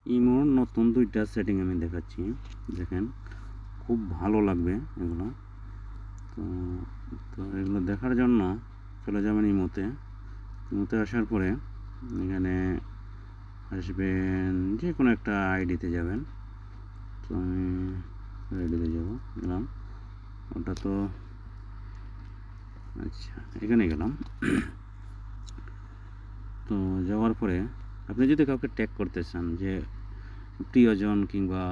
ইমোর নতুন দুইটা সেটিং আমি দেখাচ্ছি, দেখেন খুব ভালো লাগবে এগুলো। তো তো এগুলো দেখার জন্য চলে যাবেন ইমোতে। ইমোতে আসার পরে এখানে আসবেন, যে কোনো একটা আইডিতে যাবেন। তো আমি আইডিতে গেলাম, ওটা তো আচ্ছা এখানে গেলাম। তো যাওয়ার পরে আপনি যদি কাউকে ট্যাগ করতে চান, যে প্রিয়জন কিংবা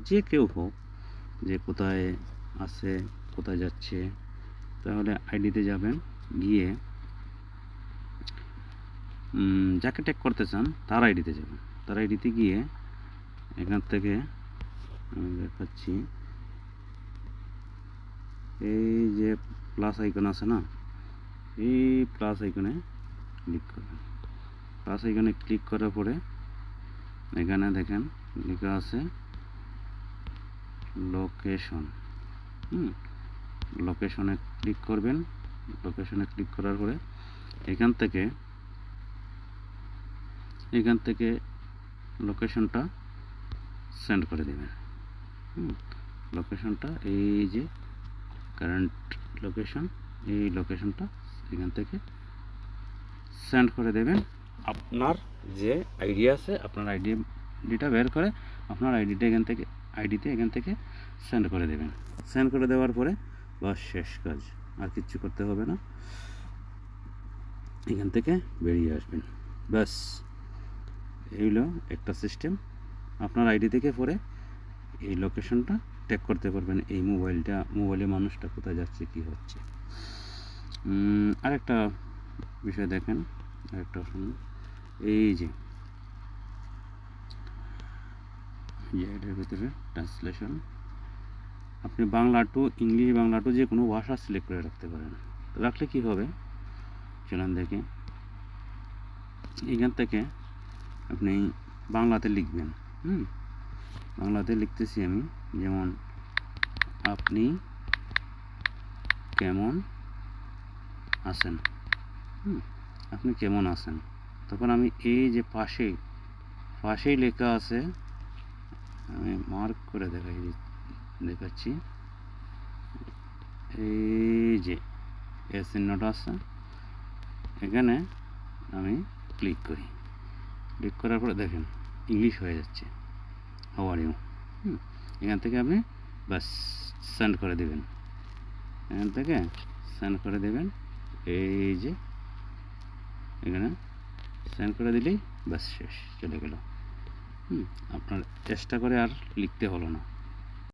যে কেউ হোক, যে কোথায় আছে, কোথায় যাচ্ছে, তাহলে আইডিতে যাবেন, গিয়ে যাকে ট্যাগ করতে চান তার আইডিতে যাবেন। তার আইডিতে গিয়ে এখান থেকে আমি দেখাচ্ছি, এই যে প্লাস আইকন আছে না, এই প্লাস আইকনে ক্লিক করবেন। প্লাস আইকনে ক্লিক করার পরে এখানে দেখেন লেখা আছে লোকেশন। লোকেশনে ক্লিক করবেন। লোকেশনে ক্লিক করার পরে এখান থেকে লোকেশনটা সেন্ড করে দেবেন। লোকেশনটা এই যে কারেন্ট লোকেশন, এই লোকেশনটা এখান থেকে সেন্ড করে দেবেন। আপনার যে আইডি আছে, আপনার আইডিটা বের করে আপনার আইডিতে এখান থেকে সেন্ড করে দেবেন। সেন্ড করে দেওয়ার পরে বাস, শেষ কাজ, আর কিচ্ছু করতে হবে না। এখান থেকে বেরিয়ে আসবেন, ব্যাস। এইগুলো একটা সিস্টেম। আপনার আইডি থেকে পরে এই লোকেশনটা ট্যাগ করতে পারবেন, এই মোবাইলে মানুষটা কোথায় যাচ্ছে, কি হচ্ছে। আরেকটা বিষয় দেখেন, আরেকটা অপশন, এই যে এটার ভিতরে ট্রান্সলেশন, আপনি Bangla to English, Bangla to যে কোনো ভাষা সিলেক্ট করে রাখতে পারেন। রাখলে কি হবে চলেন দেখে। এখান থেকে আপনি বাংলাতে লিখবেন। বাংলাতে লিখতেছি আমি, যেমন আপনি কেমন আছেন। আপনি কেমন আছেন, তখন আমি এই যে পাশেই লেখা আছে, আমি মার্ক করে দেখাচ্ছি, এই যে এর চিহ্নটা আছে, এখানে আমি ক্লিক করি। ক্লিক করার পরে দেখেন ইংলিশ হয়ে যাচ্ছে, হাউ আর ইউ। এখান থেকে আপনি বাস সেন্ড করে দেবেন। এখান থেকে সেন্ড করে দেবেন, এই যে এখানে সেন্ড করে দিলেই বাস, শেষ, চলে গেল। আপনার চেষ্টা করে আর লিখতে হলো না।